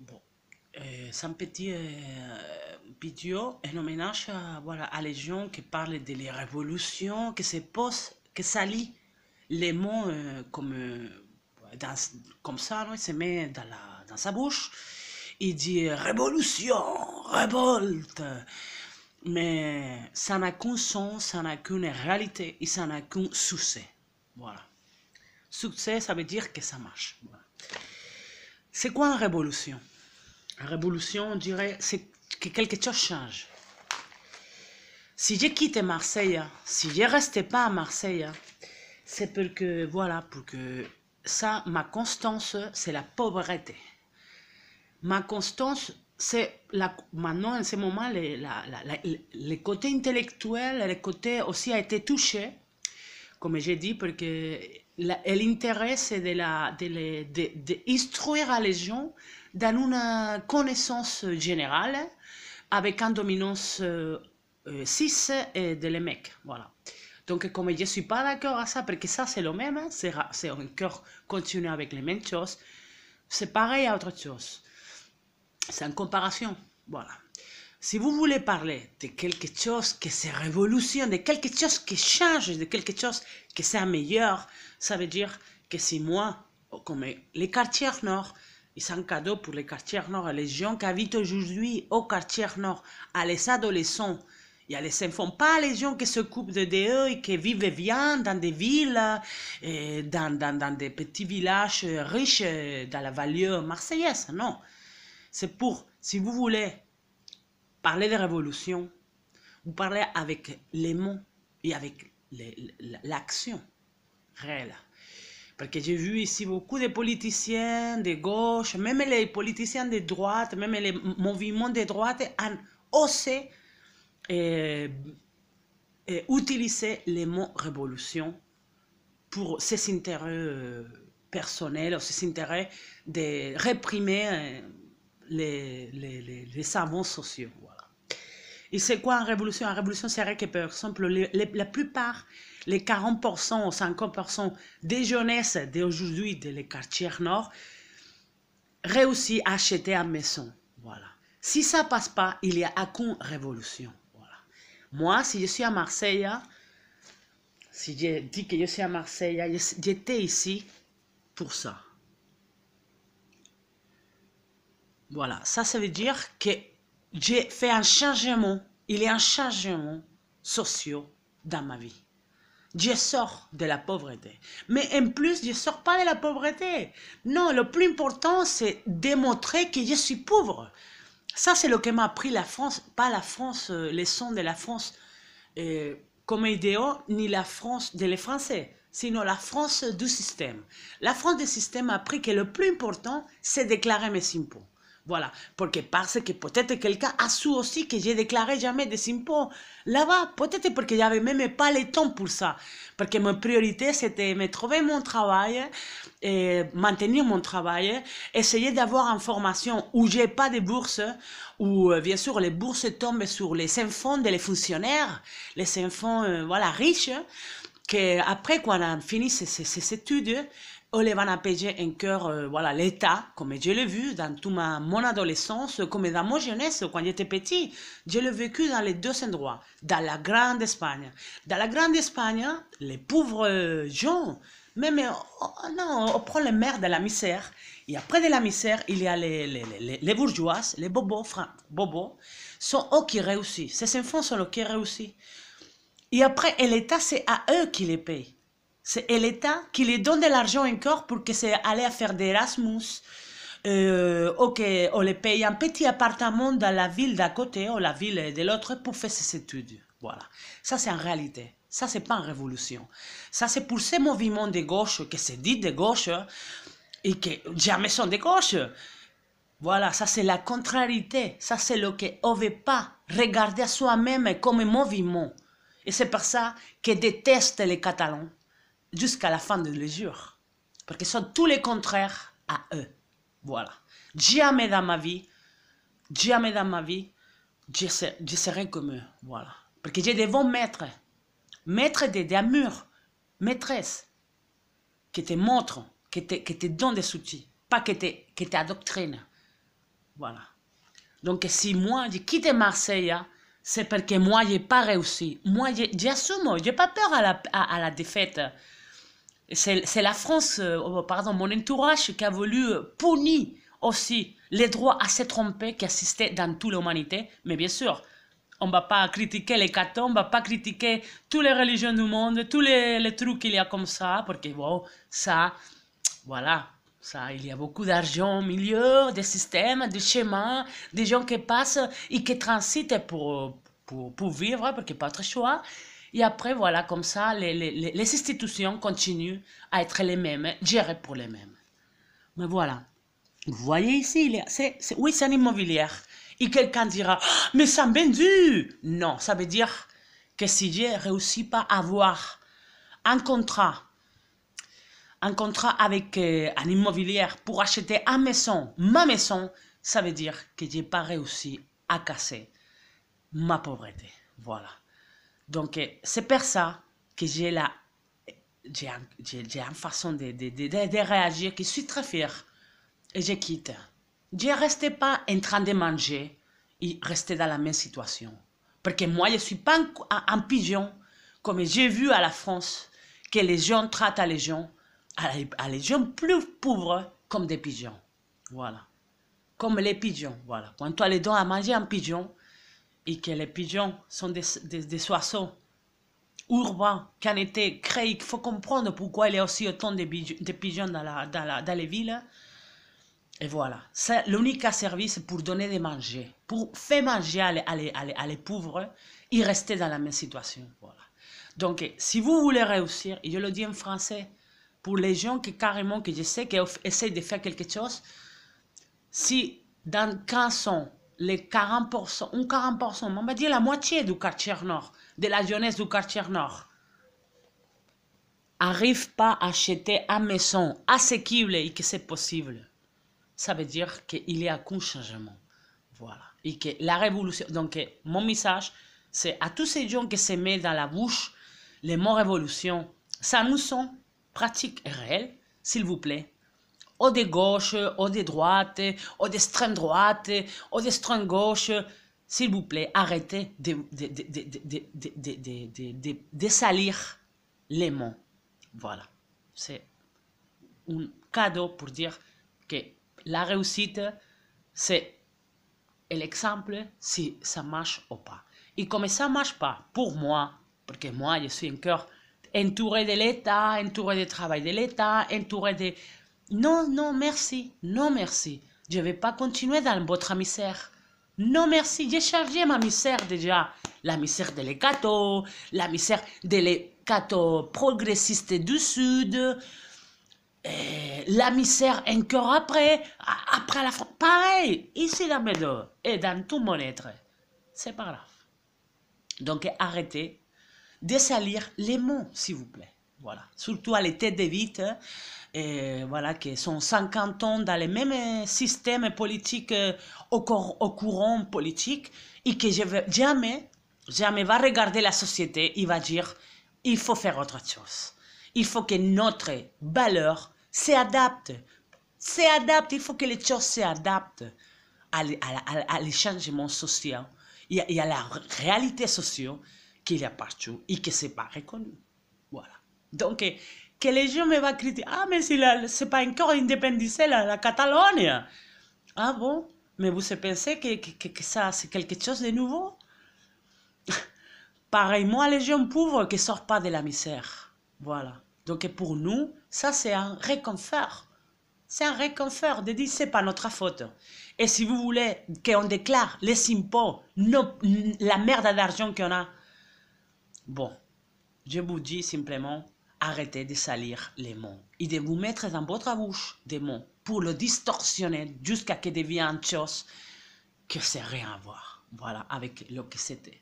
Bon, c'est un petit vidéo, un hommage à, voilà, à les gens qui parlent de les révolutions, qui se posent, qui s'allient les mots dans- comme ça, non, il se met dans sa bouche, il dit révolution, révolte, mais ça n'a qu'un sens, ça n'a qu'une réalité et ça n'a qu'un succès. Voilà. Succès, ça veut dire que ça marche. Voilà. C'est quoi une révolution? Une révolution, on dirait, c'est que quelque chose change. Si j'ai quitté Marseille, si je ne restais pas à Marseille, c'est pour que, voilà, pour que ça, ma constance, c'est la pauvreté. Ma constance, c'est maintenant, en ce moment, les côtés intellectuels, les côtés aussi a été touché, comme j'ai dit, parce que l'intérêt, c'est d'instruire les gens dans une connaissance générale avec une dominance 6 de les mecs. Voilà. Donc, comme je ne suis pas d'accord à ça, parce que ça, c'est le même, hein, c'est encore continuer avec les mêmes choses, c'est pareil à autre chose. C'est en comparaison. Voilà. Si vous voulez parler de quelque chose qui se révolutionne, de quelque chose qui change, de quelque chose qui c'est meilleur, ça veut dire que si moi, comme les quartiers nord, c'est un cadeau pour les quartiers nord, les gens qui habitent aujourd'hui au quartier nord, à les adolescents, et à les enfants, pas les gens qui s'occupent de eux et qui vivent bien dans des villes, dans des petits villages riches, dans la vallée marseillaise, non. C'est pour, si vous voulez parler de révolution, vous parlez avec les mots et avec l'action réelle. Parce que j'ai vu ici beaucoup de politiciens de gauche, même les politiciens de droite, même les mouvements de droite ont osé utiliser les mots révolution pour ses intérêts personnels, ses intérêts de réprimer les savants sociaux. Voilà. Et c'est quoi une révolution? Une révolution, c'est vrai que, par exemple, la plupart, les 40% ou 50% des jeunesses d'aujourd'hui, dans les quartiers nord, réussissent à acheter une maison. Voilà. Si ça ne passe pas, il n'y a aucune révolution. Voilà. Moi, si je suis à Marseille, si je dis que je suis à Marseille, j'étais ici pour ça. Voilà, ça veut dire que j'ai fait un changement, il y a un changement social dans ma vie. Je sors de la pauvreté. Mais en plus, je ne sors pas de la pauvreté. Non, le plus important, c'est démontrer que je suis pauvre. Ça, c'est ce que m'a appris la France, pas la France, les sons de la France comme idéaux, ni la France des Français, sinon la France du système. La France du système a appris que le plus important, c'est déclarer mes impôts. Voilà, parce que peut-être quelqu'un a su aussi que j'ai déclaré jamais des impôts là-bas, peut-être parce que j'avais même pas le temps pour ça, parce que ma priorité c'était me trouver mon travail, et maintenir mon travail, essayer d'avoir une formation où j'ai pas de bourse, où bien sûr les bourses tombent sur les enfants des fonctionnaires, les enfants voilà riches, que après quand on a fini ces études, on les va payer encore voilà, l'État, comme je l'ai vu dans toute mon adolescence, comme dans mon jeunesse, quand j'étais petit. Je l'ai vécu dans les deux endroits, dans la Grande Espagne. Dans la Grande Espagne, les pauvres gens, même, non, on prend les mères de la misère, et après de la misère, il y a les bourgeois, les bobos, sont eux qui réussissent. Ces enfants sont eux qui réussissent. Et après, l'État, c'est à eux qui les paye. C'est l'État qui les donne de l'argent encore pour que c'est aller à faire des Erasmus, on les paye un petit appartement dans la ville d'à côté ou la ville de l'autre pour faire ses études. Voilà. Ça, c'est en réalité. Ça, c'est pas une révolution. Ça, c'est pour ces mouvements de gauche qui se disent de gauche et qui jamais sont de gauche. Voilà, ça, c'est la contrariété. Ça, c'est ce qu'on ne veut pas regarder à soi-même comme un mouvement. Et c'est pour ça qu'ils détestent les Catalans jusqu'à la fin de leur jour. Parce qu'ils sont tous les contraires à eux. Voilà. Jamais dans ma vie, je serai comme eux. Voilà. Parce que j'ai des bons maîtres. Maîtres d'amour. Maîtresses. Qui te montrent, qui te donnent des outils. Pas qui t'adoctrinent. Voilà. Donc, si moi, j'ai quitté Marseille, c'est parce que moi, je n'ai pas réussi. Moi, j'assume, je n'ai pas peur à la défaite. C'est la France, pardon, mon entourage qui a voulu punir aussi les droits à se tromper qui assistaient dans toute l'humanité. Mais bien sûr, on ne va pas critiquer les cathos, on ne va pas critiquer toutes les religions du monde, tous les trucs qu'il y a comme ça, parce que bon, ça, voilà, ça, il y a beaucoup d'argent au milieu, des systèmes, des schémas, des gens qui passent et qui transitent pour vivre, parce qu'il n'y a pas autre choix. Et après, voilà, comme ça, les institutions continuent à être les mêmes, gérées pour les mêmes. Mais voilà. Vous voyez ici, oui, c'est un immobilier. Et quelqu'un dira, ah, mais ça m'a vendu. Non, ça veut dire que si j'ai réussi pas à avoir un contrat avec un immobilier pour acheter ma maison, ça veut dire que j'ai pas réussi à casser ma pauvreté. Voilà. Donc, c'est pour ça que j'ai une façon de réagir qui suis très fière. Et je quitte. Je ne restais pas en train de manger et rester dans la même situation. Parce que moi, je ne suis pas un pigeon, comme j'ai vu à la France, que les gens traitent les gens plus pauvres comme des pigeons. Voilà. Comme les pigeons. Voilà. Quand tu as les dons à manger un pigeon, et que les pigeons sont des oiseaux urbains qui ont été créés, il faut comprendre pourquoi il y a aussi autant de pigeons dans les villes. Et voilà, c'est l'unique service pour donner des manger, pour faire manger à les pauvres et rester dans la même situation. Voilà. Donc, si vous voulez réussir, et je le dis en français, pour les gens qui carrément, que je sais, qui essaient de faire quelque chose, si dans 15 ans, les 40%, un 40%, on va dire la moitié du quartier nord, de la jeunesse du quartier nord, n'arrive pas à acheter une maison asequible et que c'est possible, ça veut dire qu'il y a qu'un changement. Voilà. Et que la révolution, donc mon message, c'est à tous ces gens qui se mettent dans la bouche les mots révolution, ça nous sont pratiques et réelles, s'il vous plaît. Ou de gauche, ou de droite, ou d'extrême droite, ou d'extrême gauche, s'il vous plaît, arrêtez de salir les mots. Voilà. C'est un cadeau pour dire que la réussite, c'est l'exemple si ça marche ou pas. Et comme ça ne marche pas, pour moi, parce que moi, je suis encore entouré de l'État, entouré du travail de l'État, entouré de... Non, non, merci. Non, merci. Je ne vais pas continuer dans votre misère. Non, merci. J'ai chargé ma misère déjà. La misère des cathos, la misère des cathos progressistes du Sud, la misère encore après la France. Pareil, ici la méthode et dans tout mon être. C'est pas grave. Donc arrêtez de salir les mots, s'il vous plaît. Voilà. Surtout à l'été de vite, voilà, qui sont 50 ans dans le même système politique, au courant politique, et que jamais va regarder la société, il va dire, il faut faire autre chose. Il faut que notre valeur s'adapte. Il faut que les choses s'adaptent à les changements sociaux et à la réalité sociale qu'il y a partout et que ce n'est pas reconnu. Voilà. Donc, que les gens me vont critiquer. Ah, mais ce n'est pas encore indépendisé la Catalogne. Ah bon? Mais vous pensez que ça, c'est quelque chose de nouveau? Pareillement, les gens pauvres qui ne sortent pas de la misère. Voilà. Donc, pour nous, ça, c'est un réconfort. C'est un réconfort de dire c'est pas notre faute. Et si vous voulez qu'on déclare les impôts, la merde d'argent qu'on a, bon, je vous dis simplement, arrêtez de salir les mots et de vous mettre dans votre bouche des mots pour le distorsionner jusqu'à ce qu'il devienne une chose que c'est rien à voir. Voilà, avec ce que c'était.